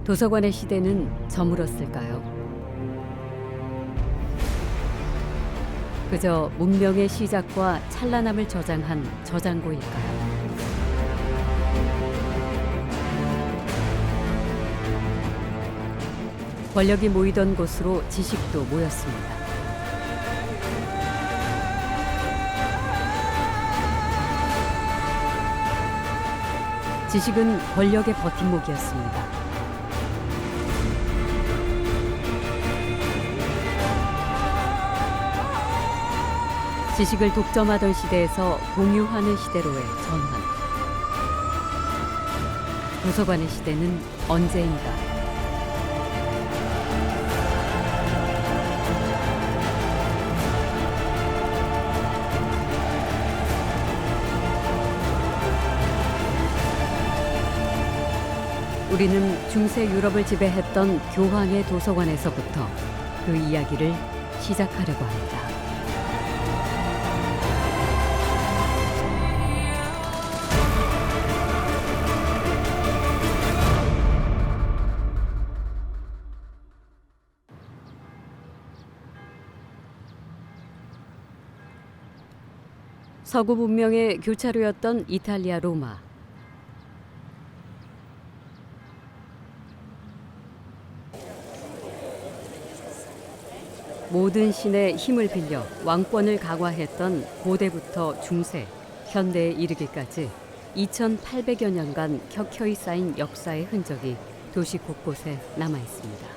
도서관의 시대는 저물었을까요? 그저 문명의 시작과 찬란함을 저장한 저장고일까요? 권력이 모이던 곳으로 지식도 모였습니다. 지식은 권력의 버팀목이었습니다. 지식을 독점하던 시대에서 공유하는 시대로의 전환. 도서관의 시대는 언제인가? 우리는 중세 유럽을 지배했던 교황의 도서관에서부터 그 이야기를 시작하려고 합니다. 서구 문명의 교차로였던 이탈리아 로마. 모든 신의 힘을 빌려 왕권을 강화했던 고대부터 중세, 현대에 이르기까지 2800여 년간 켜켜이 쌓인 역사의 흔적이 도시 곳곳에 남아 있습니다.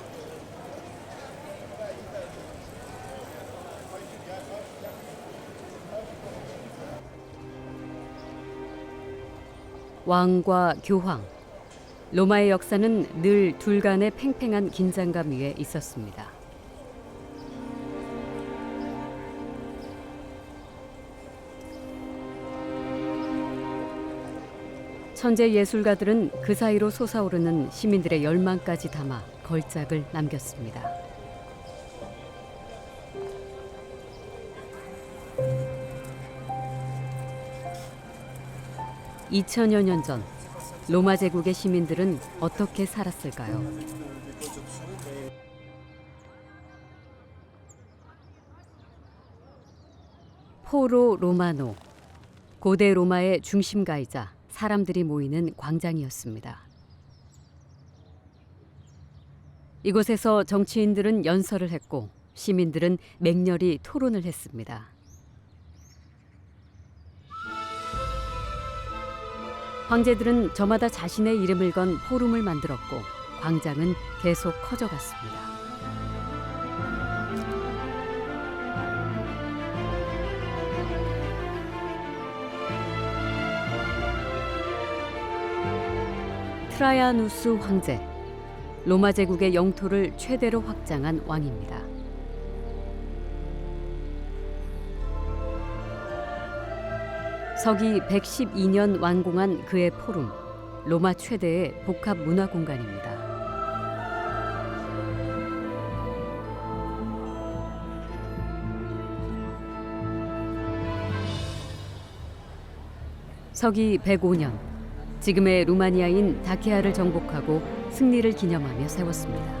왕과 교황, 로마의 역사는 늘 둘 간의 팽팽한 긴장감 위에 있었습니다. 천재 예술가들은 그 사이로 솟아오르는 시민들의 열망까지 담아 걸작을 남겼습니다. (2000여 년) 전 로마 제국의 시민들은 어떻게 살았을까요? 포로 로마노, 고대 로마의 중심가이자 사람들이 모이는 광장이었습니다. 이곳에서 정치인들은 연설을 했고 시민들은 맹렬히 토론을 했습니다. 황제들은 저마다 자신의 이름을 건 포rum을 만들었고 광장은 계속 커져갔습니다. 트라야누스 황제, 로마 제국의 영토를 최대로 확장한 왕입니다. 서기 112년 완공한 그의 포rum, 로마 최대의 복합 문화 공간입니다. 서기 105년, 지금의 루마니아인 다케아를 정복하고 승리를 기념하며 세웠습니다.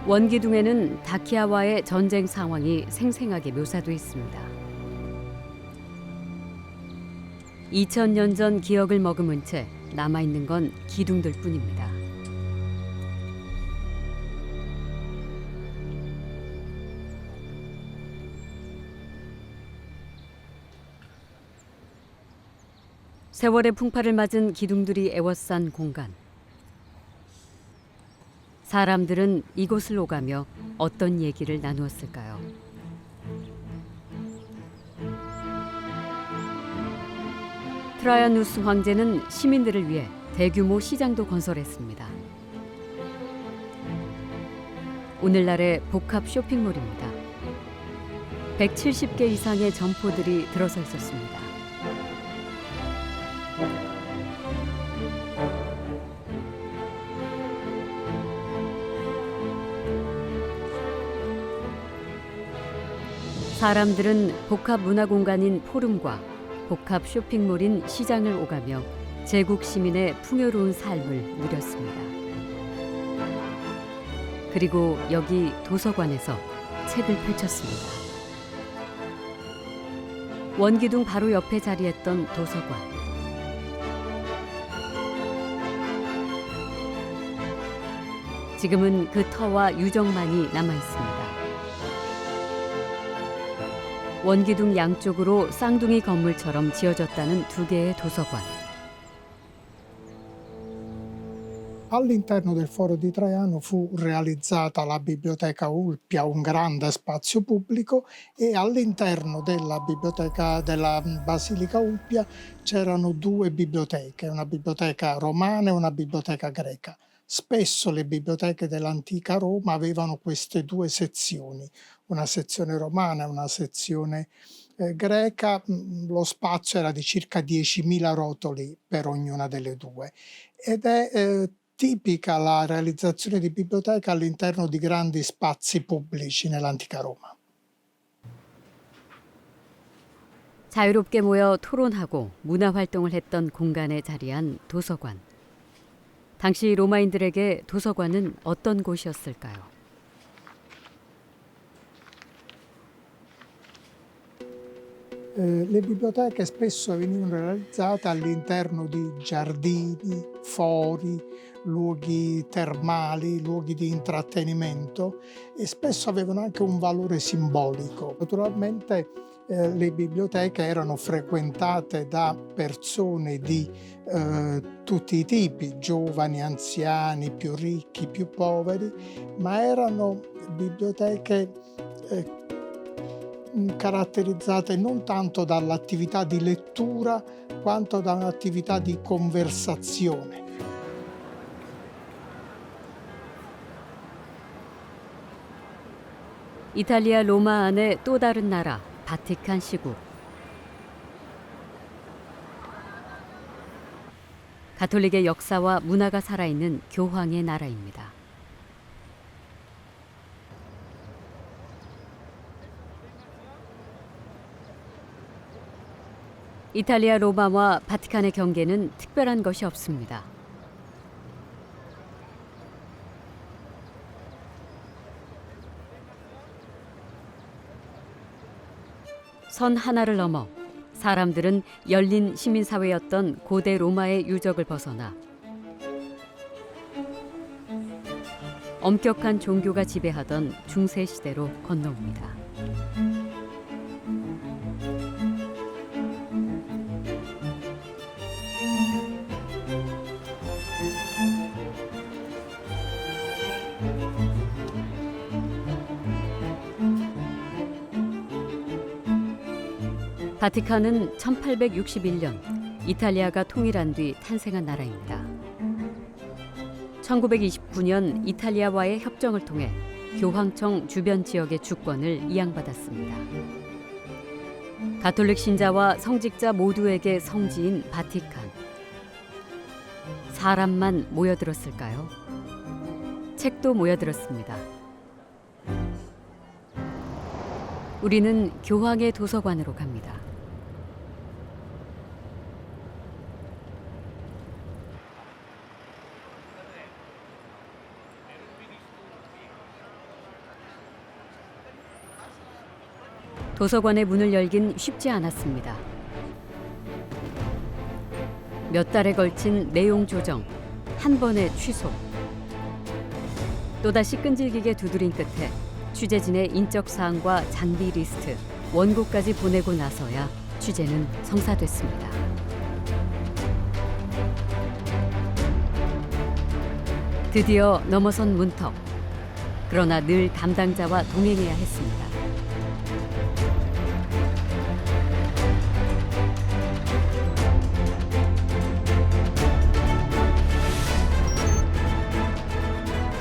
원기둥에는 다키아와의 전쟁 상황이 생생하게 묘사되어 있습니다. 2000년 전 기억을 머금은 채 남아있는 건 기둥들 뿐입니다. 세월의 풍파를 맞은 기둥들이 에워싼 공간. 사람들은 이곳을 오가며 어떤 얘기를 나누었을까요? 트라야누스 황제는 시민들을 위해 대규모 시장도 건설했습니다. 오늘날의 복합 쇼핑몰입니다. 170개 이상의 점포들이 들어서 있었습니다. 사람들은 복합 문화 공간인 포rum과 복합 쇼핑몰인 시장을 오가며 제국 시민의 풍요로운 삶을 누렸습니다. 그리고 여기 도서관에서 책을 펼쳤습니다. 원기둥 바로 옆에 자리했던 도서관. 지금은 그 터와 유적만이 남아 있습니다. 원기둥 양쪽으로 쌍둥이 건물처럼 지어졌다는 두 개의 도서관. All'interno del Foro di Traiano fu realizzata la Biblioteca Ulpia, un grande spazio pubblico, e all'interno della biblioteca della Basilica Ulpia c'erano due biblioteche, una biblioteca romana e una biblioteca greca. Spesso le biblioteche dell'antica Roma avevano queste due sezioni, una sezione romana e una sezione greca. Lo spazio era di circa 10.000 rotoli per ognuna delle due ed è tipica la realizzazione di biblioteche all'interno di grandi spazi pubblici nell'antica Roma. 자유롭게 모여 토론하고 문화 활동을 했던 공간에 자리한 도서관. 당시 로마인들에게 도서관은 어떤 곳이었을까요? Le biblioteche spesso venivano realizzate all'interno di giardini, fori, luoghi termali, luoghi di intrattenimento e spesso avevano anche un valore simbolico. Naturalmente le biblioteche erano frequentate da persone di tutti i tipi, giovani, anziani, più ricchi, più poveri, ma erano biblioteche caratterizzate non tanto dall'attività di lettura quanto da un'attività di conversazione. 이탈리아 로마 안의 또 다른 나라, 바티칸 시국. 가톨릭의 역사와 문화가 살아있는 교황의 나라입니다. 이탈리아 로마와 바티칸의 경계는 특별한 것이 없습니다. 선 하나를 넘어 사람들은 열린 시민사회였던 고대 로마의 유적을 벗어나 엄격한 종교가 지배하던 중세시대로 건너옵니다. 바티칸은 1861년 이탈리아가 통일한 뒤 탄생한 나라입니다. 1929년 이탈리아와의 협정을 통해 교황청 주변 지역의 주권을 이양받았습니다. 가톨릭 신자와 성직자 모두에게 성지인 바티칸. 사람만 모여들었을까요? 책도 모여들었습니다. 우리는 교황의 도서관으로 갑니다. 도서관의 문을 열긴 쉽지 않았습니다. 몇 달에 걸친 내용 조정, 한 번의 취소. 또다시 끈질기게 두드린 끝에 취재진의 인적 사항과 장비 리스트, 원고까지 보내고 나서야 취재는 성사됐습니다. 드디어 넘어선 문턱. 그러나 늘 담당자와 동행해야 했습니다.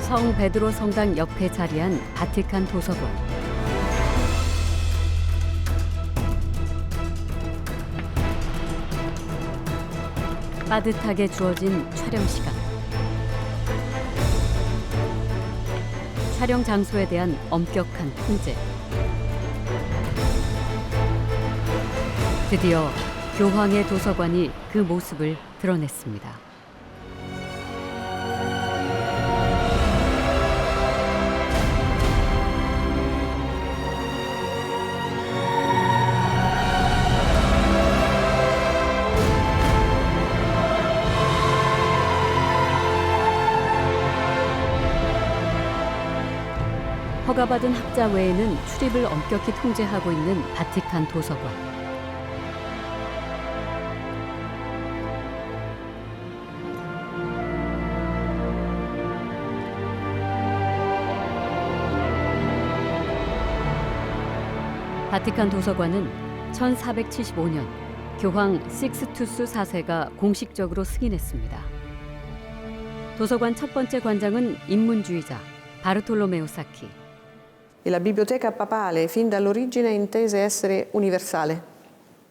성 베드로 성당 옆에 자리한 바티칸 도서관. 빠듯하게 주어진 촬영 시간. 촬영 장소에 대한 엄격한 통제. 드디어 교황의 도서관이 그 모습을 드러냈습니다. 허가받은 학자 외에는 출입을 엄격히 통제하고 있는 바티칸 도서관. 바티칸 도서관은 1475년 교황 식스투스 4세가 공식적으로 승인했습니다. 도서관 첫 번째 관장은 인문주의자 바르톨로메오 사키. La biblioteca papale fin dall'origine intese essere universale.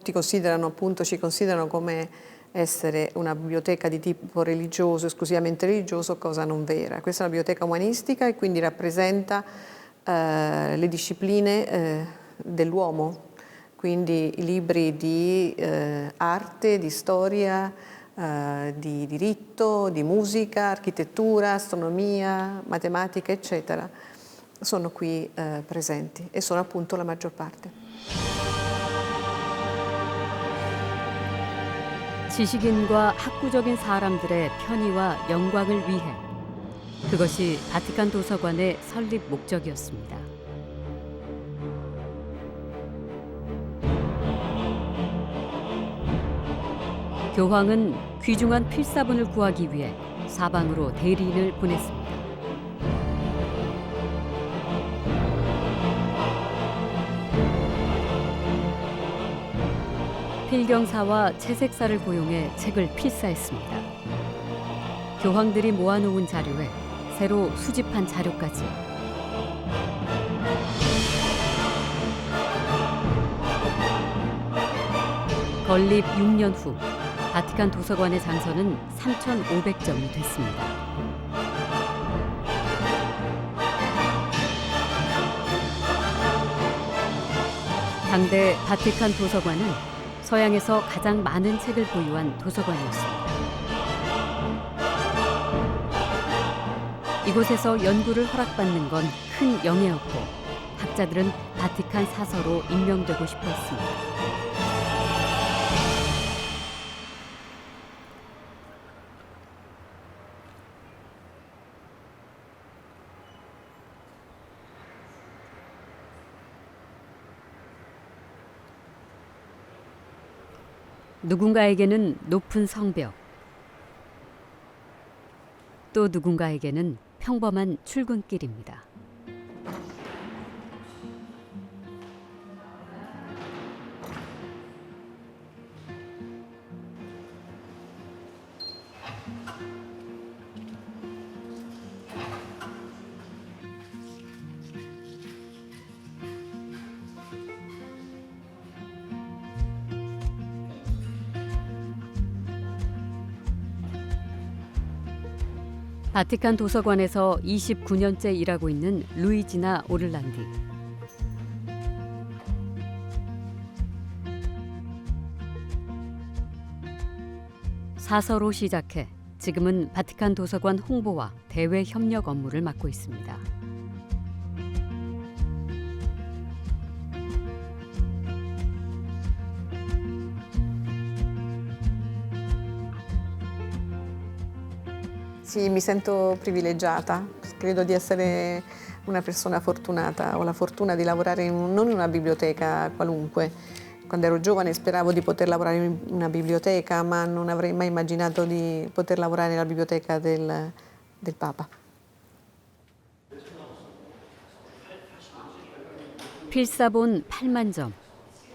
Ci considerano come essere una biblioteca di tipo religioso, esclusivamente religioso, cosa non vera. Questa è una biblioteca umanistica e quindi rappresenta le discipline dell'uomo, quindi i libri di arte, di storia, di diritto, di musica, architettura, astronomia, matematica, eccetera. Sono qui presenti e sono appunto la maggior parte. 지식인과 학구적인 사람들의 편의와 영광을 위해 그것이 바티칸 도서관의 설립 목적이었습니다. 교황은 귀중한 필사본을 구하기 위해 사방으로 대리인을 보냈습니다. 필경사와 채색사를 고용해 책을 필사했습니다. 교황들이 모아놓은 자료에 새로 수집한 자료까지. 건립 6년 후 바티칸 도서관의 장서는 3,500점이 됐습니다. 당대 바티칸 도서관은 서양에서 가장 많은 책을 보유한 도서관이었습니다. 이곳에서 연구를 허락받는 건 큰 영예였고 학자들은 바티칸 사서로 임명되고 싶어 했습니다. 누군가에게는 높은 성벽, 또 누군가에게는 평범한 출근길입니다. 바티칸 도서관에서 29년째 일하고 있는 루이지나 오를란디. 사서로 시작해 지금은 바티칸 도서관 홍보와 대외 협력 업무를 맡고 있습니다. Sì, mi sento privilegiata, credo di essere una persona fortunata, ho la fortuna di lavorare non in una biblioteca qualunque. Quando ero giovane speravo di poter lavorare in una biblioteca, ma non avrei mai immaginato di poter lavorare nella biblioteca del Papa. 필사본 8만 점,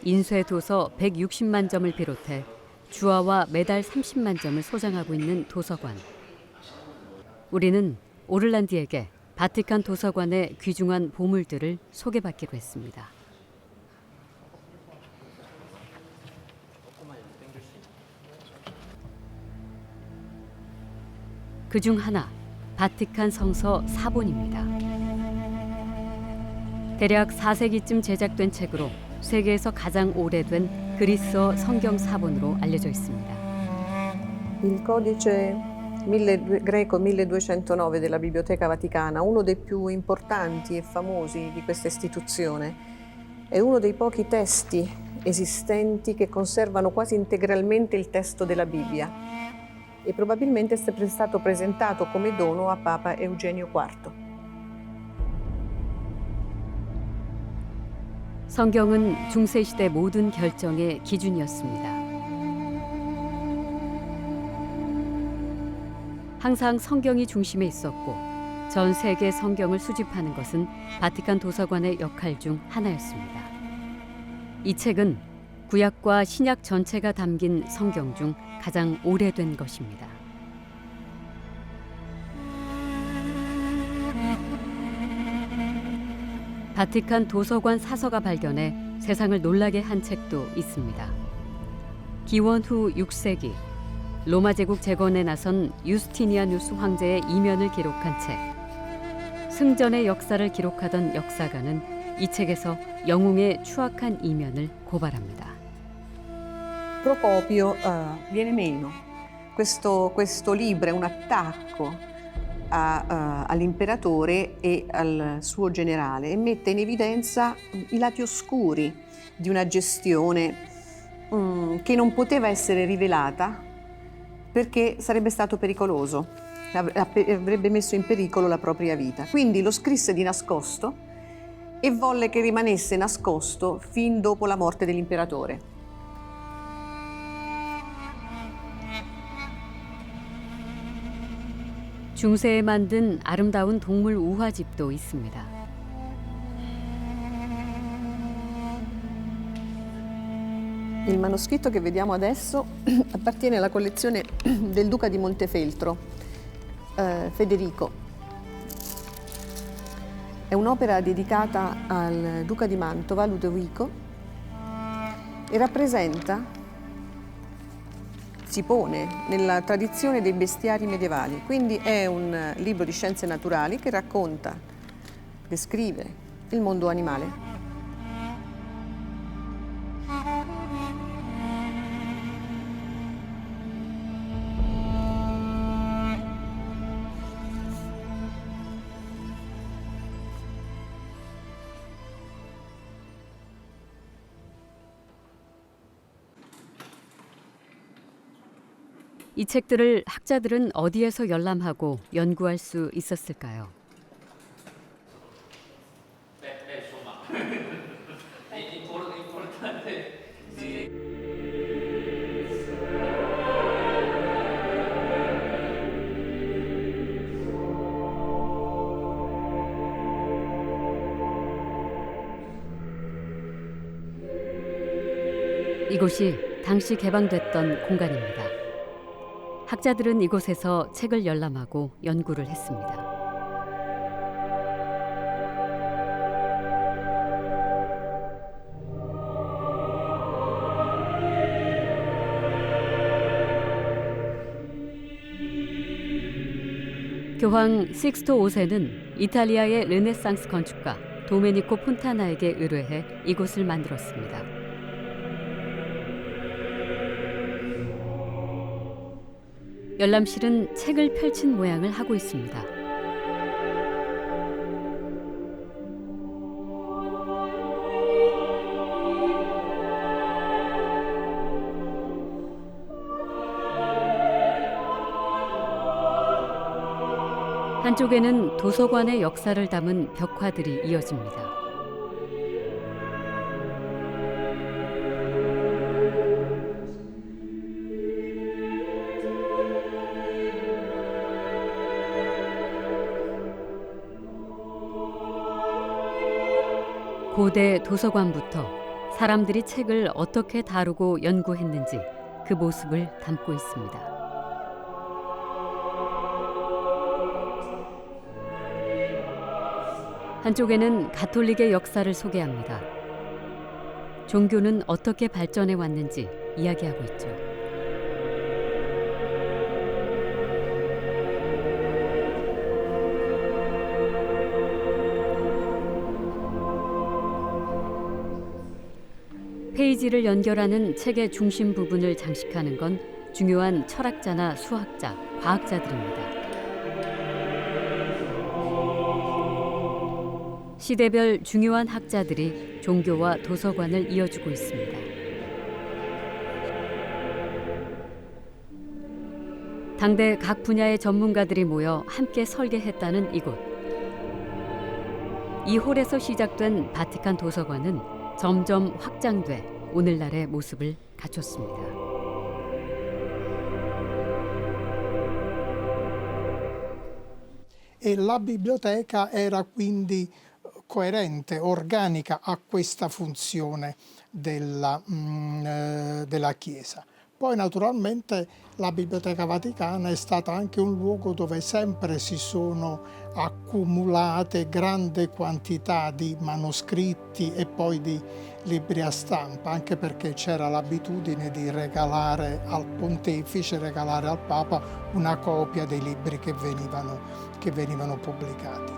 인쇄 도서 160만 점을 비롯해 주화와 메달 30만 점을 소장하고 있는 도서관. 우리는 오를란디에게 바티칸 도서관의 귀중한 보물들을 소개받기로 했습니다. 그중 하나, 바티칸 성서 사본입니다. 대략 4세기쯤 제작된 책으로 세계에서 가장 오래된 그리스어 성경 사본으로 알려져 있습니다. Il codice greco 1209 della Biblioteca Vaticana, uno dei più importanti e famosi di questa istituzione, è uno dei pochi testi esistenti che conservano quasi integralmente il testo della Bibbia e probabilmente è stato presentato come dono a Papa Eugenio IV. 성경은 중세시대 모든 결정의 기준이었습니다. 항상 성경이 중심에 있었고 전 세계 성경을 수집하는 것은 바티칸 도서관의 역할 중 하나였습니다. 이 책은 구약과 신약 전체가 담긴 성경 중 가장 오래된 것입니다. 바티칸 도서관 사서가 발견해 세상을 놀라게 한 책도 있습니다. 기원 후 6세기 로마 제국 재건에 나선 유스티니아누스 황제의 이면을 기록한 책. 승전의 역사를 기록하던 역사가는 이 책에서 영웅의 추악한 이면을 고발합니다. Procopio viene meno. Questo libro è un attacco all'imperatore e al suo generale e mette in evidenza i lati oscuri di una gestione che non poteva essere rivelata perché sarebbe stato pericoloso, avrebbe messo in pericolo la propria vita. Quindi lo scrisse di nascosto e volle che rimanesse nascosto fin dopo la morte dell'imperatore. 중세에 만든 아름다운 동물 우화집도 있습니다. Il manoscritto che vediamo adesso appartiene alla collezione del duca di Montefeltro, Federico. È un'opera dedicata al duca di Mantova, Ludovico, e si pone nella tradizione dei bestiari medievali. Quindi è un libro di scienze naturali che descrive il mondo animale. 이 책들을 학자들은 어디에서 열람하고 연구할 수 있었을까요? 이곳이 당시 개방됐던 공간입니다. 학자들은 이곳에서 책을 열람하고 연구를 했습니다. 교황 식스토 5세는 이탈리아의 르네상스 건축가 도메니코 폰타나에게 의뢰해 이곳을 만들었습니다. 열람실은 책을 펼친 모양을 하고 있습니다. 한쪽에는 도서관의 역사를 담은 벽화들이 이어집니다. 고대 도서관부터 사람들이 책을 어떻게 다루고 연구했는지 그 모습을 담고 있습니다. 한쪽에는 가톨릭의 역사를 소개합니다. 종교는 어떻게 발전해 왔는지 이야기하고 있죠. 페이지를 연결하는 책의 중심 부분을 장식하는 건 중요한 철학자나 수학자, 과학자들입니다. 시대별 중요한 학자들이 종교와 도서관을 이어주고 있습니다. 당대 각 분야의 전문가들이 모여 함께 설계했다는 이곳. 이 홀에서 시작된 바티칸 도서관은 점점 확장돼 오늘날의 모습을 갖췄습니다. E la biblioteca era quindi coerente, organica a questa funzione della Chiesa. Poi naturalmente la Biblioteca Vaticana è stata anche un luogo dove sempre si sono accumulate grandi quantità di manoscritti e poi di libri a stampa, anche perché c'era l'abitudine di regalare al pontefice, regalare al Papa una copia dei libri che venivano pubblicati.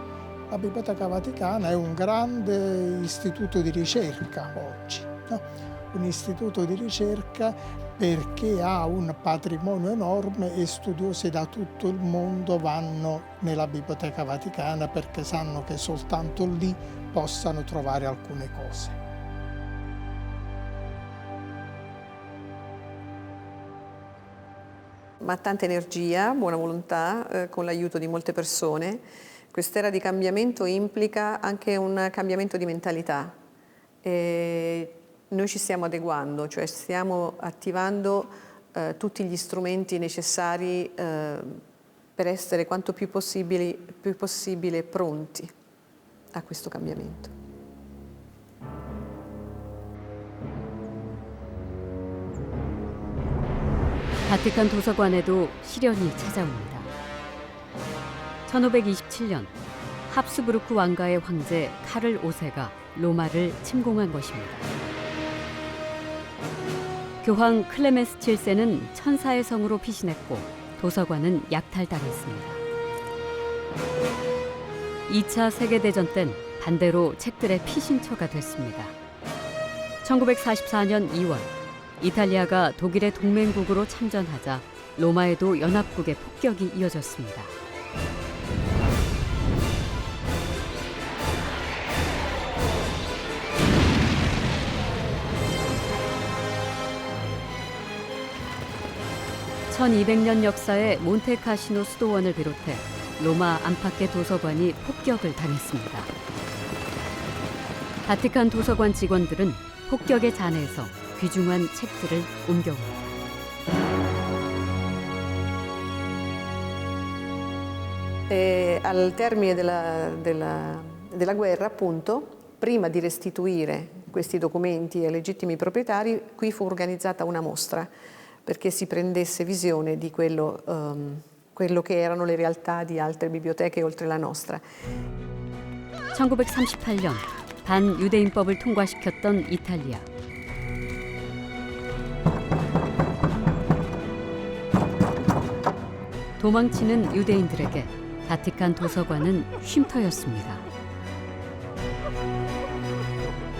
La Biblioteca Vaticana è un grande istituto di ricerca oggi, no? Un istituto di ricerca perché ha un patrimonio enorme e studiosi da tutto il mondo vanno nella Biblioteca Vaticana perché sanno che soltanto lì possano trovare alcune cose. Ma tanta energia, buona volontà, con l'aiuto di molte persone. Quest'era di cambiamento implica anche un cambiamento di mentalità. Noi ci stiamo adeguando, cioè stiamo attivando tutti gli strumenti necessari per essere quanto più possibile pronti a questo cambiamento. 바티칸 도서관에도 시련이 찾아옵니다. 1527년 합스부르크 왕가의 황제 카를 5세가 로마를 침공한 것입니다. 교황 클레멘스 7세는 천사의 성으로 피신했고 도서관은 약탈당했습니다. 2차 세계대전 땐 반대로 책들의 피신처가 됐습니다. 1944년 2월 이탈리아가 독일의 동맹국으로 참전하자 로마에도 연합국의 폭격이 이어졌습니다. (1200년) 역사의 몬테카시노 수도원을 비롯해 로마 안팎의 도서관이 폭격을 당했습니다. 바티칸 도서관 직원들은 폭격에 잔해서 귀중한 책들을 옮겨옵니다. Al termine della guerra, appunto, prima di restituire questi documenti ai legittimi proprietari, qui fu organizzata una mostra perché si prendesse visione di quello che erano le realtà di altre biblioteche oltre la nostra. 1938년 반유대인법을 통과시켰던 이탈리아. 도망치는 유대인들에게 바티칸 도서관은 쉼터였습니다.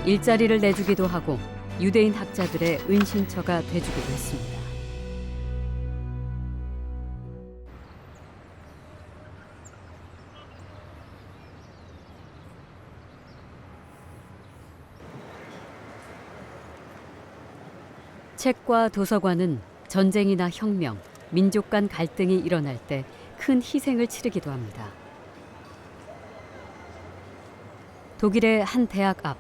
일자리를 내주기도 하고 유대인 학자들의 은신처가 돼주기도 했습니다. 책과 도서관은 전쟁이나 혁명, 민족 간 갈등이 일어날 때 큰 희생을 치르기도 합니다. 독일의 한 대학 앞.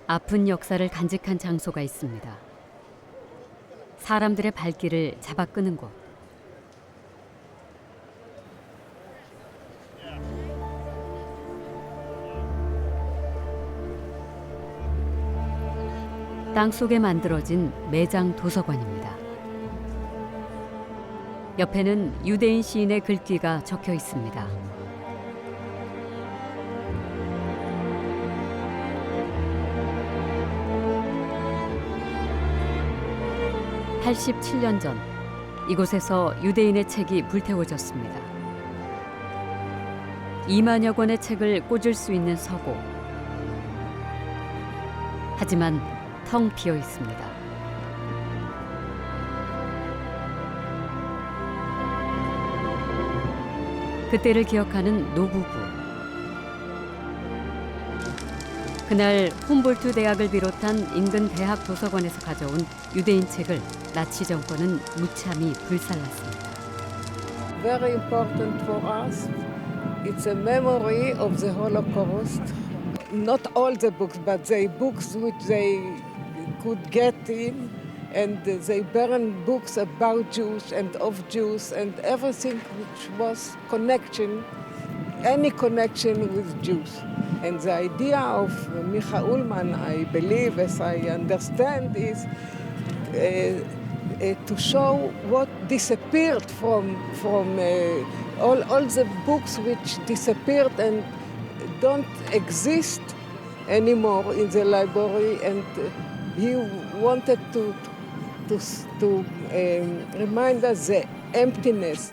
아픈 역사를 간직한 장소가 있습니다. 사람들의 발길을 잡아 끄는 곳. 땅속에 만들어진 매장 도서관입니다. 옆에는 유대인 시인의 글귀가 적혀 있습니다. (87년) 전 이곳에서 유대인의 책이 불태워졌습니다. 2만여 권의 책을 꽂을 수 있는 서고. 하지만 텅 비어 있습니다. 그때를 기억하는 노부부. 그날 훔볼트 대학을 비롯한 인근 대학 도서관에서 가져온 유대인 책을 나치 정권은 무참히 불살랐습니다. Very important for us. It's a memory of the Holocaust. Not all the books, but the books which they could get in, and they burn books about Jews and of Jews and everything which was connection, any connection with Jews. And the idea of Micha Ullman, I believe, as I understand, is to show what disappeared from all the books which disappeared and don't exist anymore in the library, and he wanted to remind us the emptiness.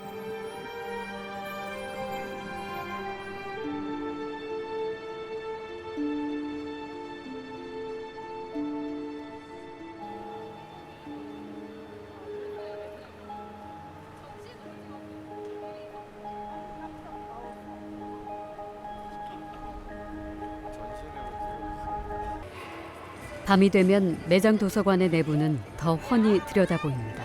밤이 되면 매장 도서관의 내부는 더 훤히 들여다 보입니다.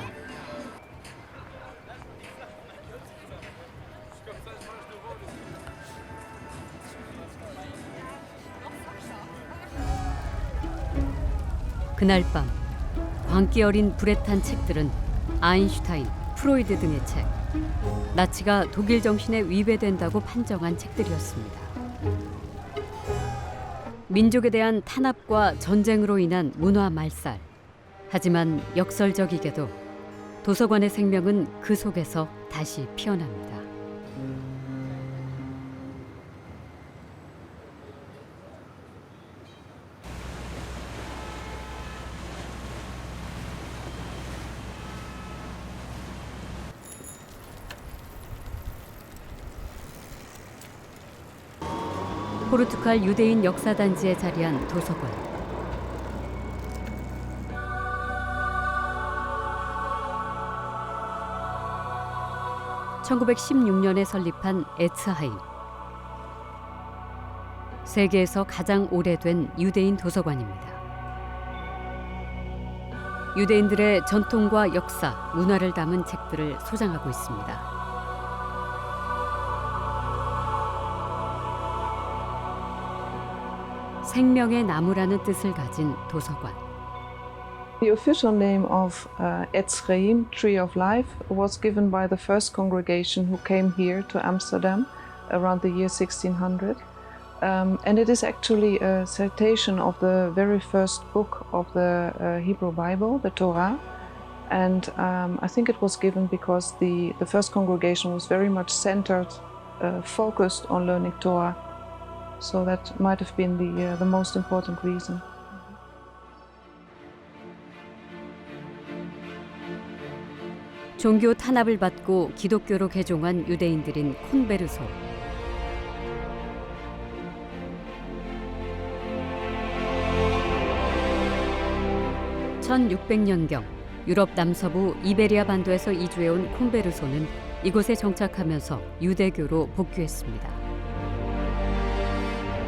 그날 밤 광기 어린 불에 탄 책들은 아인슈타인, 프로이드 등의 책, 나치가 독일 정신에 위배된다고 판정한 책들이었습니다. 민족에 대한 탄압과 전쟁으로 인한 문화 말살. 하지만 역설적이게도 도서관의 생명은 그 속에서 다시 피어납니다. 포르투갈 유대인 역사단지에 자리한 도서관. (1916년에) 설립한 에츠하임. 세계에서 가장 오래된 유대인 도서관입니다. 유대인들의 전통과 역사, 문화를 담은 책들을 소장하고 있습니다. 생명의 나무라는 뜻을 가진 도서관. The official name of Etz Chaim, Tree of Life, was given by the first congregation who came here to Amsterdam around the year 1600. And it is actually a citation of the very first book of the Hebrew Bible, the Torah. And I think it was given because the first congregation was very much centered, focused on learning Torah. So that might have been the most important reason. 종교 탄압을 받고 기독교로 개종한 유대인들인 콘베르소. (1600년경) 유럽 남서부 이베리아 반도에서 이주해온 콘베르소는 이곳에 정착하면서 유대교로 복귀했습니다.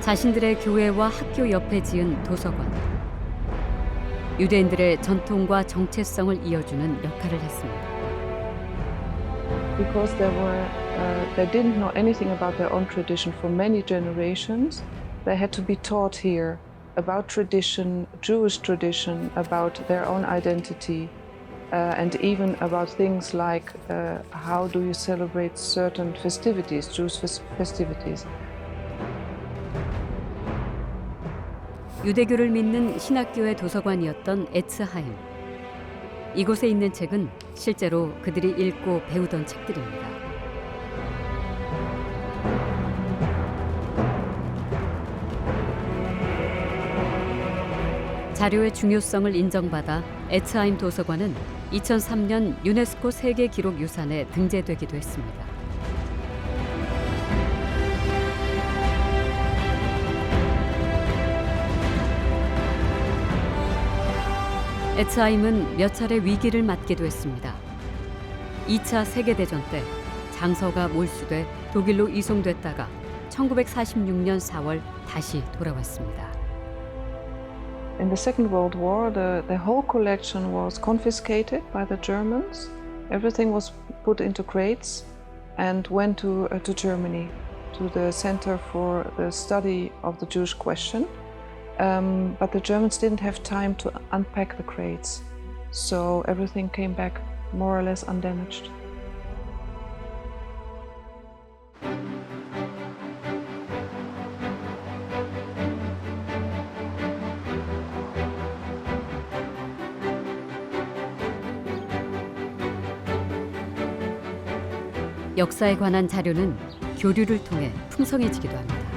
자신들의 교회와 학교 옆에 지은 도서관. 유대인들의 전통과 정체성을 이어주는 역할을 했습니다. Because they didn't know anything about their own tradition for many generations, they had to be taught here about tradition, Jewish tradition, about their own identity, and even about things like how do you celebrate certain festivities, Jewish festivities. 유대교를 믿는 신학교의 도서관이었던 에츠하임. 이곳에 있는 책은 실제로 그들이 읽고 배우던 책들입니다. 자료의 중요성을 인정받아 에츠하임 도서관은 2003년 유네스코 세계기록유산에 등재되기도 했습니다. 에츠하임은 몇 차례 위기를 맞기도 했습니다. 2차 세계대전 때 장서가 몰수돼 독일로 이송됐다가 1946년 4월 다시 돌아왔습니다. In the Second World War, the whole collection was confiscated by the Germans. Everything was put into crates and went to Germany, to the Center for the Study of the Jewish Question. But the Germans didn't have time to unpack the crates, so everything came back more or less undamaged. 역사에 관한 자료는 교류를 통해 풍성해지기도 합니다.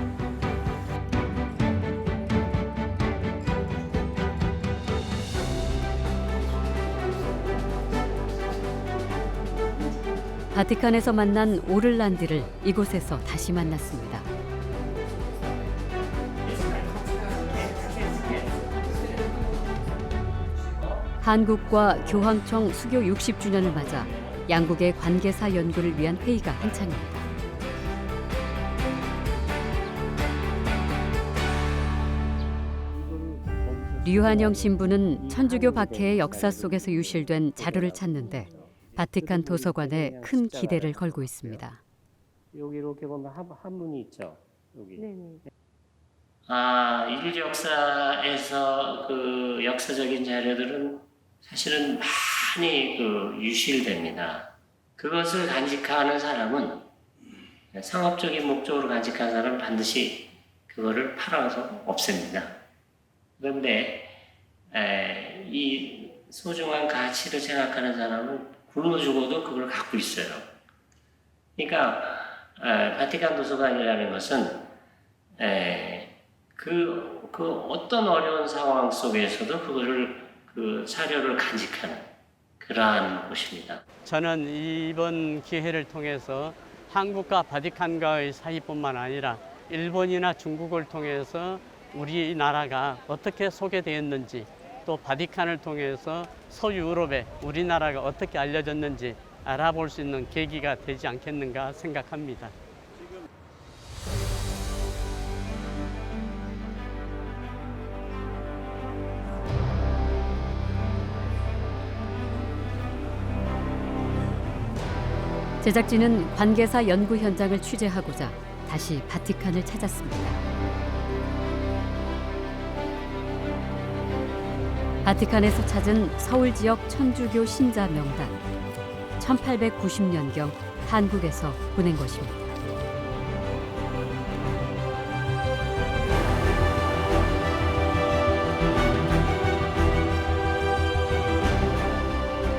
바티칸에서 만난 오를란디를 이곳에서 다시 만났습니다. 한국과 교황청 수교 60주년을 맞아 양국의 관계사 연구를 위한 회의가 한창입니다. 류한영 신부는 천주교 박해의 역사 속에서 유실된 자료를 찾는데 바티칸 도서관에 큰 기대를 걸고 있습니다. 여기 이렇게 보면 한문이 있죠. 여기. 네네. 인류 역사에서 그 역사적인 자료들은 사실은 많이 유실됩니다. 그것을 간직하는 사람은 상업적인 목적으로 간직한 사람은 반드시 그거를 팔아서 없앱니다. 그런데 이 소중한 가치를 생각하는 사람은 굶어 죽어도 그걸 갖고 있어요. 그러니까 바티칸 도서관이라는 것은 그 어떤 어려운 상황 속에서도 그 사료를 간직하는 그러한 곳입니다. 저는 이번 기회를 통해서 한국과 바티칸과의 사이뿐만 아니라 일본이나 중국을 통해서 우리나라가 어떻게 소개되었는지, 또 바티칸을 통해서 서유럽에 우리나라가 어떻게 알려졌는지 알아볼 수 있는 계기가 되지 않겠는가 생각합니다. 제작진은 관계사 연구 현장을 취재하고자 다시 바티칸을 찾았습니다. 바티칸에서 찾은 서울 지역 천주교 신자 명단, 1890년경 한국에서 보낸 것입니다.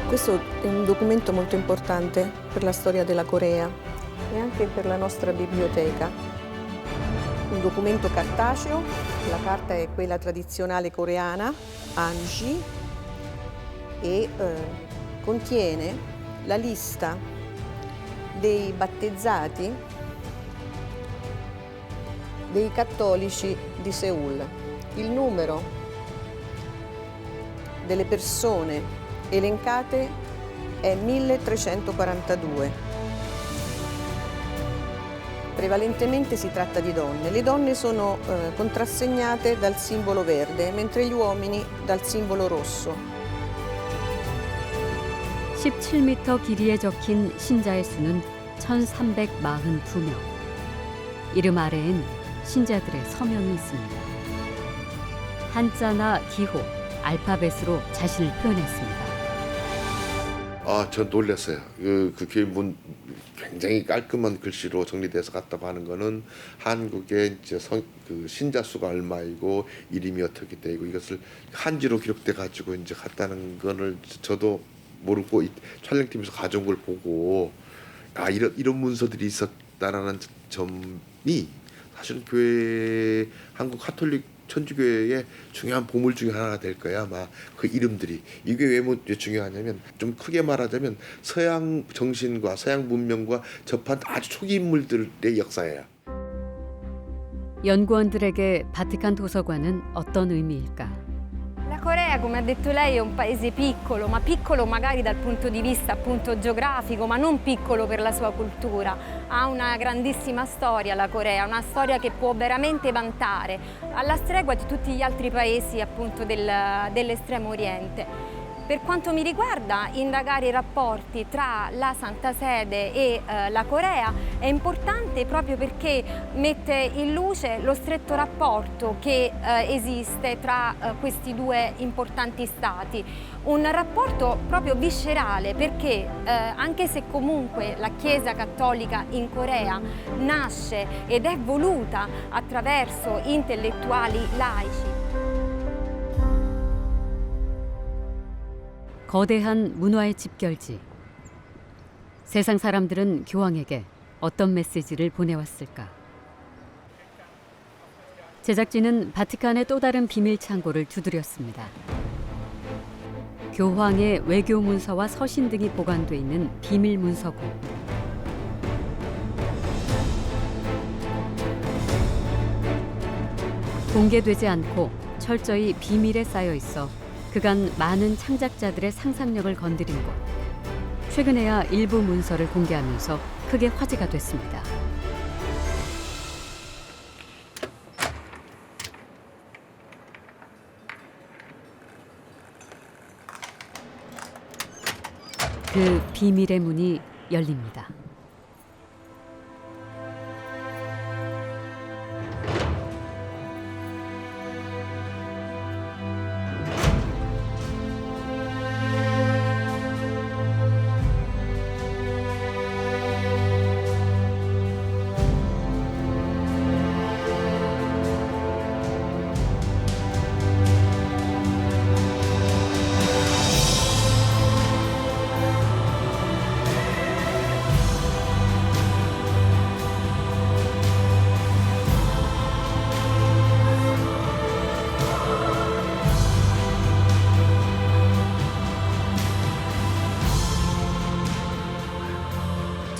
Questo è un documento molto importante per la storia della Corea e anche per la nostra biblioteca. Un documento cartaceo, la carta è quella tradizionale coreana, Hanji, e contiene la lista dei battezzati dei cattolici di Seul, il numero delle persone elencate è 1342. Prevalentemente si tratta di donne. Le donne sono contrassegnate dal simbolo verde, mentre gli uomini dal simbolo rosso. 17m 길이에 적힌 신자의 수는 1342명. 이름 아래엔 신자들의 서명이 있습니다. 한자나 기호, 알파벳으로 자신을 표현했습니다. 전 놀랐어요. 그게 굉장히 깔끔한 글씨로 정리돼서 갔다고 하는 거는 한국의 이제 그 신자 수가 얼마이고 이름이 어떻게 되고 이것을 한지로 기록돼 가지고 이제 갔다는 거를 저도 모르고 촬영팀에서 가져온 걸 보고 이런 문서들이 있었다라는 점이 사실은 교회 한국 카톨릭 천주교회의 중요한 보물 중에 하나가 될 거야. 아마 그 이름들이 이게 왜 중요하냐면 좀 크게 말하자면 서양 정신과 서양 문명과 접한 아주 초기 인물들의 역사예요. 연구원들에게 바티칸 도서관은 어떤 의미일까? Corea, come ha detto lei, è un paese piccolo, ma piccolo magari dal punto di vista appunto geografico, ma non piccolo per la sua cultura. Ha una grandissima storia la Corea, una storia che può veramente vantare, alla stregua di tutti gli altri paesi appunto dell'estremo oriente. Per quanto mi riguarda, indagare i rapporti tra la Santa Sede e la Corea è importante proprio perché mette in luce lo stretto rapporto che esiste tra questi due importanti stati. Un rapporto proprio viscerale perché anche se comunque la Chiesa Cattolica in Corea nasce ed è voluta attraverso intellettuali laici, 거대한 문화의 집결지. 세상 사람들은 교황에게 어떤 메시지를 보내왔을까? 제작진은 바티칸의 또 다른 비밀 창고를 두드렸습니다. 교황의 외교 문서와 서신 등이 보관돼 있는 비밀 문서고. 공개되지 않고 철저히 비밀에 쌓여 있어 그간 많은 창작자들의 상상력을 건드린 곳. 최근에야 일부 문서를 공개하면서 크게 화제가 됐습니다. 그 비밀의 문이 열립니다.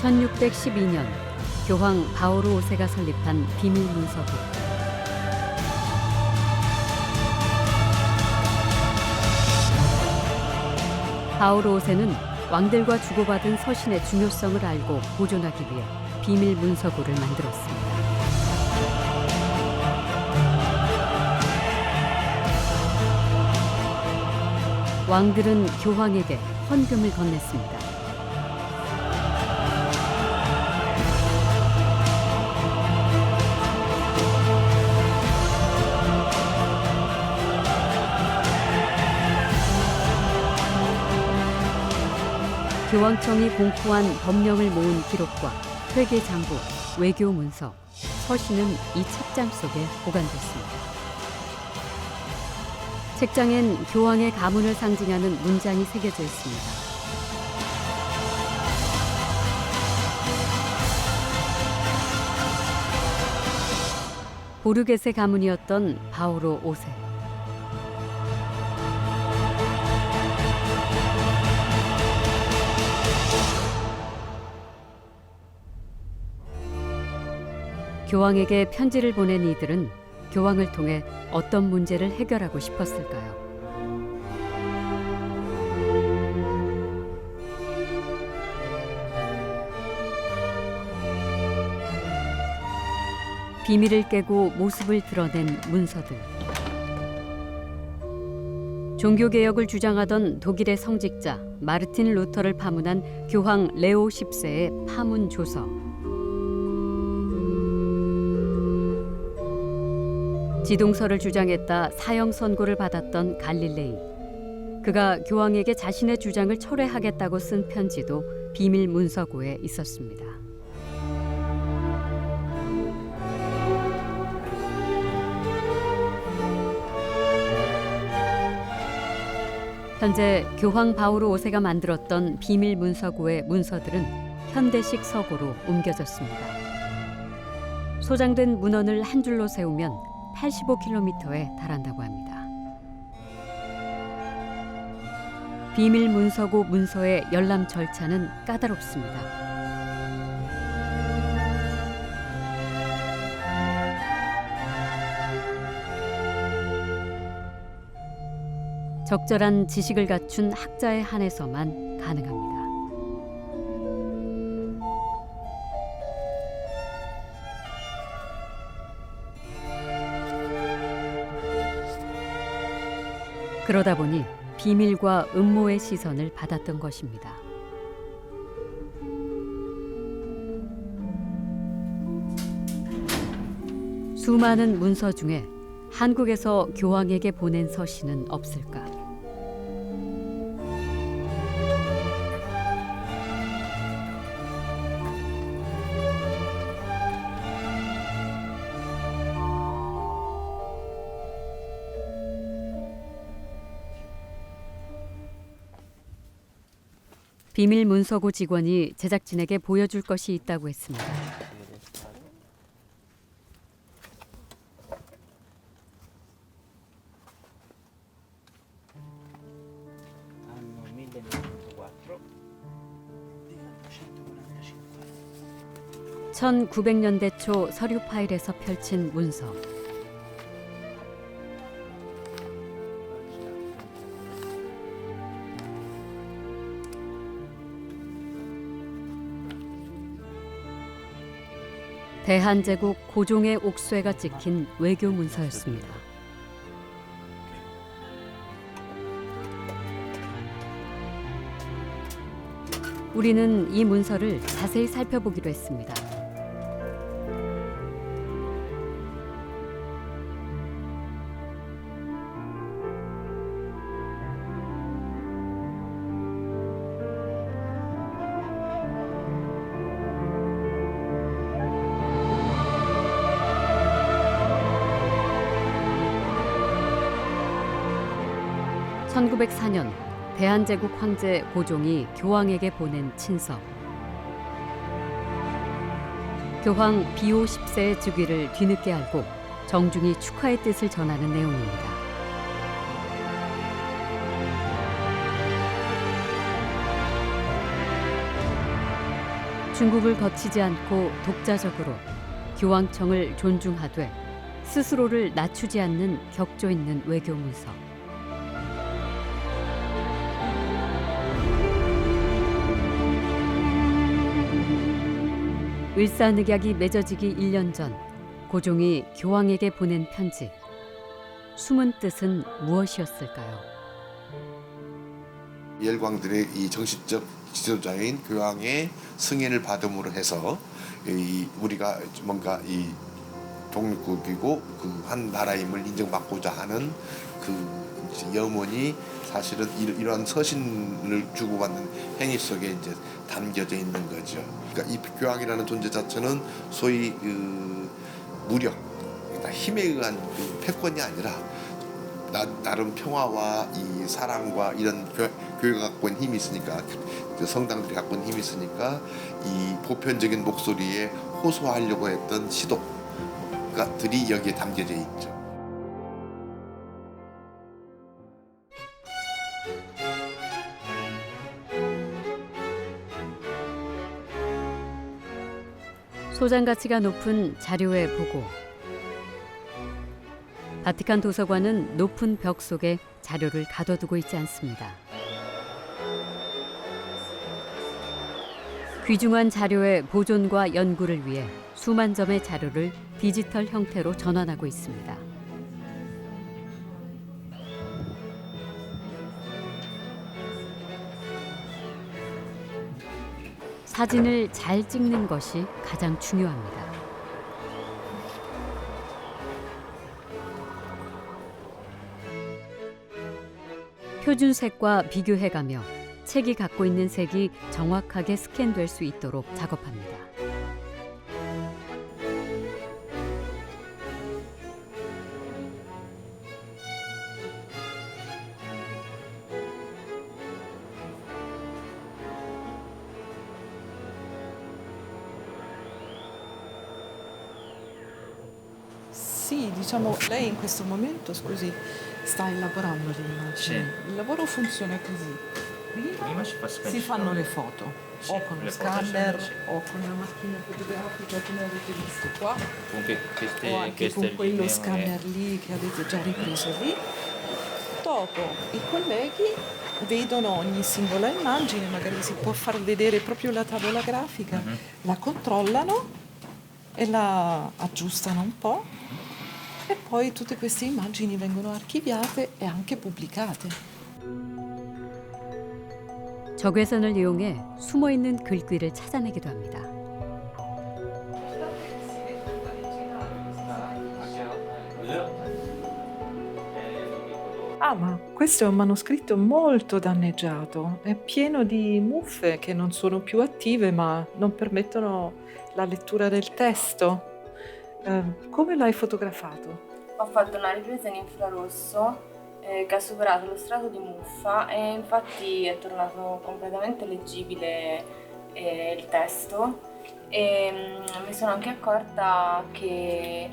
(1612년) 교황 바오로 5세가 설립한 비밀 문서국. 바오로 5세는 왕들과 주고받은 서신의 중요성을 알고 보존하기 위해 비밀 문서고를 만들었습니다. 왕들은 교황에게 헌금을 건넸습니다. 교황청이 공포한 법령을 모은 기록과 회계 장부, 외교 문서, 서신은 이 책장 속에 보관됐습니다. 책장엔 교황의 가문을 상징하는 문장이 새겨져 있습니다. 보르게세 가문이었던 바오로 5세. 교황에게 편지를 보낸 이들은 교황을 통해 어떤 문제를 해결하고 싶었을까요? 비밀을 깨고 모습을 드러낸 문서들. 종교개혁을 주장하던 독일의 성직자 마르틴 루터를 파문한 교황 레오 10세의 파문 조서. 지동설을 주장했다 사형 선고를 받았던 갈릴레이. 그가 교황에게 자신의 주장을 철회하겠다고 쓴 편지도 비밀 문서고에 있었습니다. 현재 교황 바오로 5세가 만들었던 비밀 문서고의 문서들은 현대식 서고로 옮겨졌습니다. 소장된 문헌을 한 줄로 세우면 85km에 달한다고 합니다. 비밀 문서고 문서의 열람 절차는 까다롭습니다. 적절한 지식을 갖춘 학자에 한해서만 가능합니다. 그러다 보니 비밀과 음모의 시선을 받았던 것입니다. 수많은 문서 중에 한국에서 교황에게 보낸 서신은 없을까? 비밀 문서고 직원이 제작진에게 보여줄 것이 있다고 했습니다. (1900년대) 초 서류 파일에서 펼친 문서. 대한제국 고종의 옥쇠가 찍힌 외교 문서였습니다. 우리는 이 문서를 자세히 살펴보기로 했습니다. (1904년) 대한제국 황제 고종이 교황에게 보낸 친서. 교황 비오 10세의 즉위를 뒤늦게 알고 정중히 축하의 뜻을 전하는 내용입니다. 중국을 거치지 않고 독자적으로 교황청을 존중하되 스스로를 낮추지 않는 격조 있는 외교 문서. 을사늑약이 맺어지기 1년 전 고종이 교황에게 보낸 편지. 숨은 뜻은 무엇이었을까요? 열광들의 이 정신적 지도자인 교황의 승인을 받음으로 해서 우리가 뭔가 이 독립국이고 그 한 나라임을 인정받고자 하는 그 염원이 사실은 이러한 서신을 주고받는 행위 속에 이제 담겨져 있는 거죠. 그러니까 이 교황이라는 존재 자체는 소위 그 무력, 그러니까 힘에 의한 그 패권이 아니라 나름 평화와 이 사랑과 이런 교회가 갖고 있는 힘이 있으니까, 성당들이 갖고 있는 힘이 있으니까 이 보편적인 목소리에 호소하려고 했던 시도들이 여기에 담겨져 있죠. 소장 가치가 높은 자료의 보고. 바티칸 도서관은 높은 벽 속에 자료를 가둬두고 있지 않습니다. 귀중한 자료의 보존과 연구를 위해 수만 점의 자료를 디지털 형태로 전환하고 있습니다. 사진을 잘 찍는 것이 가장 중요합니다. 표준색과 비교해가며 책이 갖고 있는 색이 정확하게 스캔될 수 있도록 작업합니다. Sì, diciamo, lei in questo momento, scusi, sta elaborando l'immagine. Sì. Il lavoro funziona così. Prima si fanno le foto, Sì, o con lo le foto scanner, sì. o con la macchina fotografica come avete visto qua, Con o anche con quello scanner lì che avete già ripreso lì. dopo i colleghi vedono ogni singola immagine, magari si può far vedere proprio la tavola grafica, la controllano e la aggiustano un po' e poi tutte queste immagini vengono archiviate e anche pubblicate. 적외선을 이용해 숨어있는 글귀를 찾아내기도 합니다. Ah, ma questo è un manoscritto molto danneggiato, è pieno di muffe che non sono più attive ma non permettono la lettura del testo. Come l'hai fotografato? Ho fatto una ripresa in infrarosso che ha superato lo strato di muffa e infatti è tornato completamente leggibile il testo e mi sono anche accorta che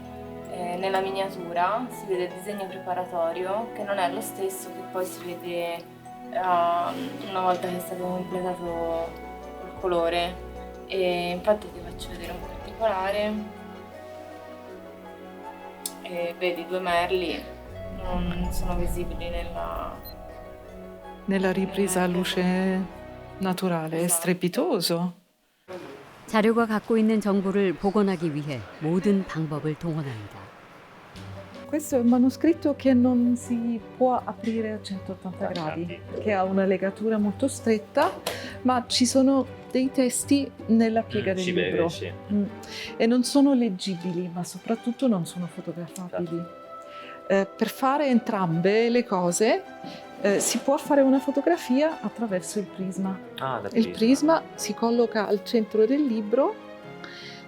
nella miniatura si vede il disegno preparatorio che non è lo stesso che poi si vede una volta che è stato completato col colore e infatti ti faccio vedere un particolare. Vedi, 2 merli non sono visibili nella ripresa a luce naturale, è strepitoso. 자료가 갖고 있는 정보를 복원하기 위해 모든 방법을 동원합니다. Questo è un manoscritto che non si può aprire a 180 gradi, perché ha una legatura molto stretta, ma ci sono dei testi nella piega del libro. E non sono leggibili, ma soprattutto non sono fotografabili. Per fare entrambe le cose si può fare una fotografia attraverso il prisma. Il prisma si colloca al centro del libro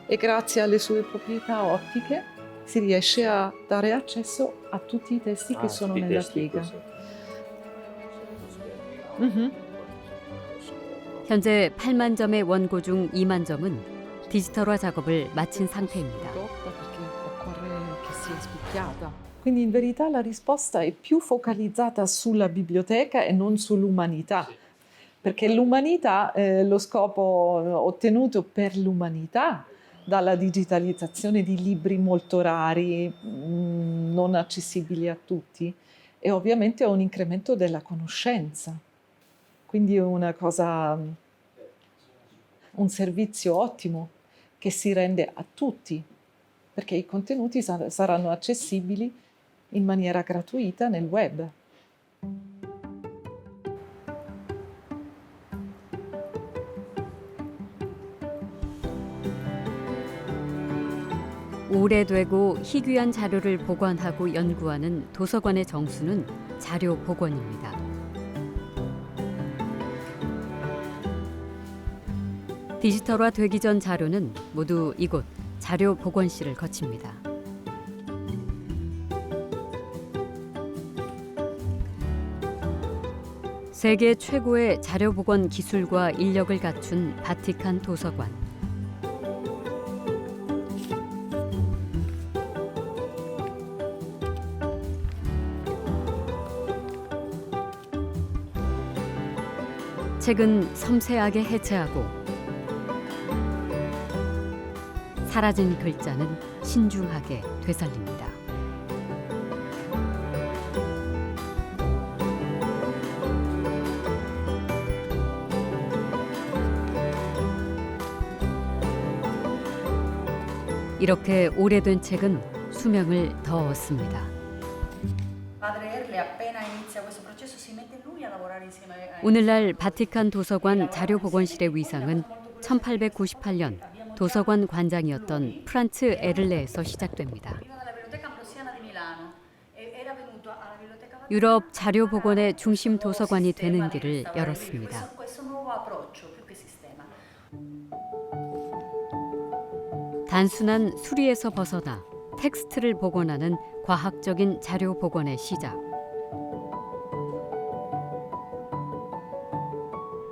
e grazie alle sue proprietà ottiche si riesce a dare accesso a tutti i testi che sono nella piega. 현재 8만 점의 원고 중 2만 점은 디지털화 작업을 마친 상태입니다. Quindi in verità la risposta è più focalizzata sulla biblioteca e non sull'umanità, perché l'umanità, lo scopo ottenuto per l'umanità dalla digitalizzazione di libri molto rari, non accessibili a tutti, è ovviamente un incremento della conoscenza. Quindi è una cosa, un servizio ottimo che si rende a tutti, perché i contenuti saranno accessibili in maniera gratuita nel web. 오래되고 희귀한 자료를 보관하고 연구하는 도서관의 정수는 자료 복원입니다. 디지털화 되기 전 자료는 모두 이곳 자료 복원실을 거칩니다. 세계 최고의 자료 복원 기술과 인력을 갖춘 바티칸 도서관. 책은 섬세하게 해체하고 사라진 글자는 신중하게 되살립니다. 이렇게 오래된 책은 수명을 더 얻습니다. 오늘날 바티칸 도서관 자료복원실의 위상은 1898년 도서관 관장이었던 프란츠 에를레에서 시작됩니다. 유럽 자료복원의 중심 도서관이 되는 길을 열었습니다. 단순한 수리에서 벗어나 텍스트를 복원하는 과학적인 자료 복원의 시작.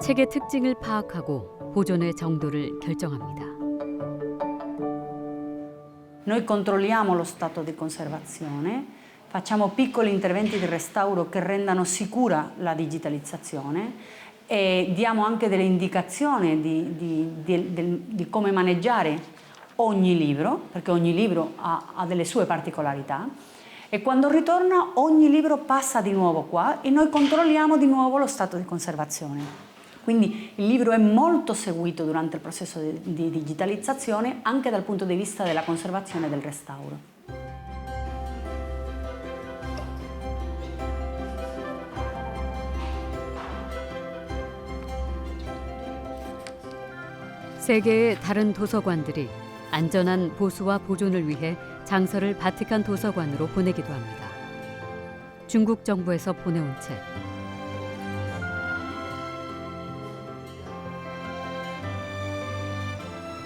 책의 특징을 파악하고 보존의 정도를 결정합니다. Noi controlliamo lo stato di conservazione, facciamo piccoli interventi di restauro che rendano sicura la digitalizzazione e diamo anche delle indicazioni di come maneggiare ogni libro, perché ogni libro ha delle sue particolarità, E quando ritorna ogni libro passa di nuovo qua e noi controlliamo di nuovo lo stato di conservazione. Quindi il libro è molto seguito durante il processo di digitalizzazione anche dal punto di vista della conservazione e del restauro. 세계의 다른 도서관들이 안전한 보수와 보존을 위해 장서를 바티칸 도서관으로 보내기도 합니다. 중국 정부에서 보내온 책.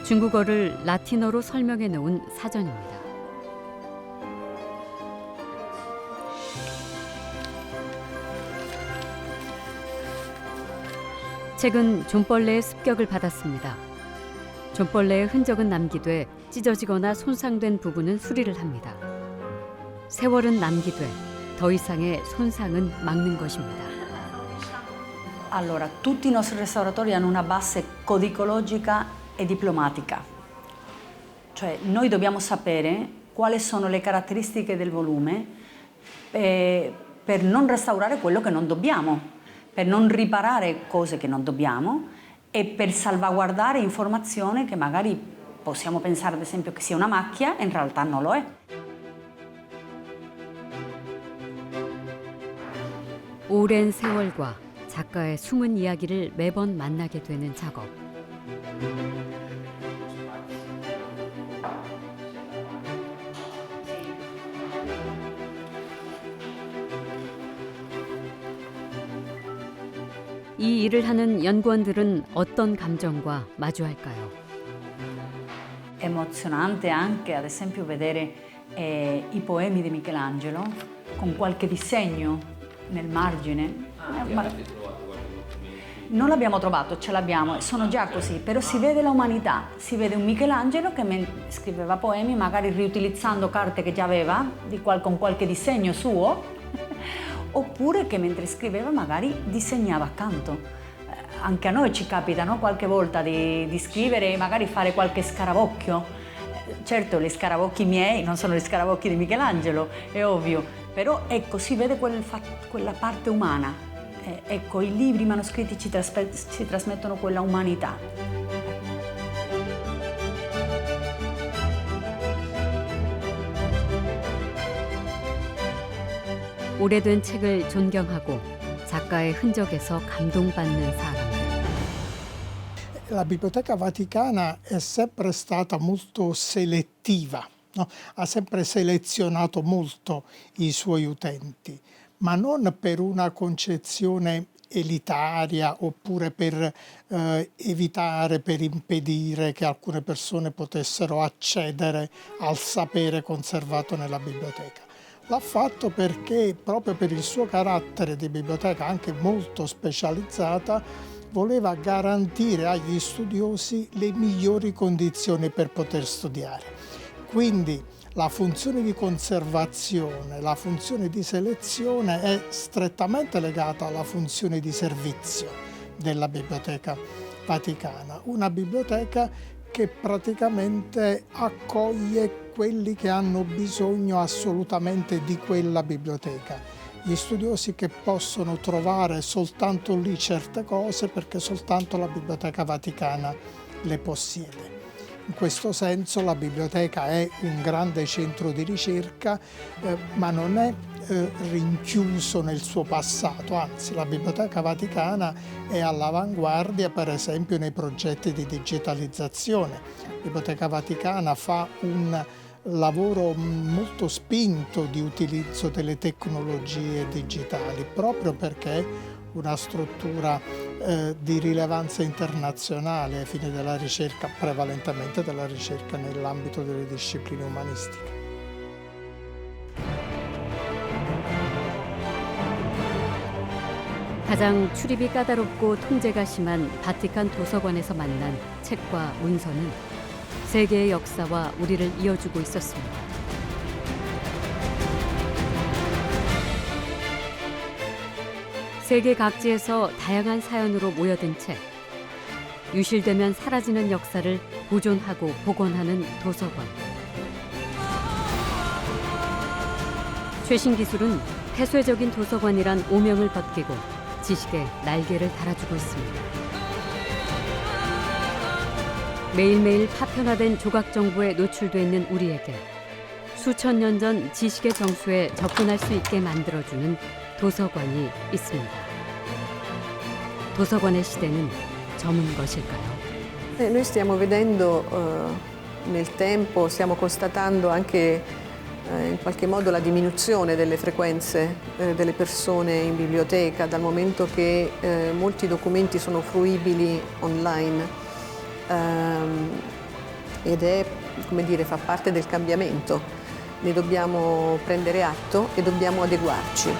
중국어를 라틴어로 설명해 놓은 사전입니다. 책은 좀벌레의 습격을 받았습니다. 좀벌레의 흔적은 남기되 찢어지거나 손상된 부분은 수리를 합니다. 세월은 남기되 더 이상의 손상은 막는 것입니다. Allora, tutti i nostri restauratori hanno una base codicologica e diplomatica. Cioè, noi dobbiamo sapere quali sono le caratteristiche del volume per non restaurare quello che non dobbiamo, per non riparare cose che non dobbiamo e per salvaguardare informazione che magari possiamo pensare ad esempio che sia una macchia e in realtà non lo è. 오랜 세월과 작가의 숨은 이야기를 매번 만나게 되는 작업. 이 일을 하는 연구원들은 어떤 감정과 마주할까요? Emozionante anche ad esempio vedere i poemi di Michelangelo con qualche disegno nel margine. Non l'abbiamo trovato, ce l'abbiamo, sono già così, però si vede l'umanità, si vede un Michelangelo che scriveva poemi magari riutilizzando carte che già aveva con qualche disegno suo, oppure che mentre scriveva magari disegnava accanto. Anche a noi ci capita, no? Qualche volta di scrivere e magari fare qualche scarabocchio. Certo, gli scarabocchi miei non sono gli scarabocchi di Michelangelo, è ovvio, però ecco, si vede quella parte umana. Ecco, i libri, i manoscritti ci trasmettono quella umanità. 오래된 책을 존경하고 작가의 흔적에서 감동받는 사람들. La Biblioteca Vaticana è sempre stata molto selettiva, no? Ha sempre selezionato molto i suoi utenti, ma non per una concezione elitaria oppure per evitare, per impedire che alcune persone potessero accedere al sapere conservato nella biblioteca. L'ha fatto perché, proprio per il suo carattere di biblioteca anche molto specializzata, voleva garantire agli studiosi le migliori condizioni per poter studiare. Quindi la funzione di conservazione, la funzione di selezione è strettamente legata alla funzione di servizio della Biblioteca Vaticana. Una biblioteca che praticamente accoglie quelli che hanno bisogno assolutamente di quella biblioteca. Gli studiosi che possono trovare soltanto lì certe cose perché soltanto la Biblioteca Vaticana le possiede. In questo senso la biblioteca è un grande centro di ricerca, ma non è rinchiuso nel suo passato, anzi la Biblioteca Vaticana è all'avanguardia per esempio nei progetti di digitalizzazione. La Biblioteca Vaticana fa un lavoro molto spinto di utilizzo delle tecnologie digitali, proprio perché è una struttura di rilevanza internazionale ai fini della ricerca, prevalentemente della ricerca nell'ambito delle discipline umanistiche. 가장 출입이 까다롭고 통제가 심한 바티칸 도서관에서 만난 책과 문서는 세계의 역사와 우리를 이어주고 있었습니다. 세계 각지에서 다양한 사연으로 모여든 책. 유실되면 사라지는 역사를 보존하고 복원하는 도서관. 최신 기술은 폐쇄적인 도서관이란 오명을 벗기고 지식의 날개를 달아주고 있습니다. 매일매일 파편화된 조각 정보에 노출돼 있는 우리에게 수천 년 전 지식의 정수에 접근할 수 있게 만들어주는 도서관이 있습니다. 도서관의 시대는 저문 것일까요? Noi stiamo vedendo nel tempo, stiamo constatando anche in qualche modo la diminuzione delle frequenze delle persone in biblioteca, dal momento che molti documenti sono fruibili online ed è, come dire, fa parte del cambiamento. Ne dobbiamo prendere atto e dobbiamo adeguarci.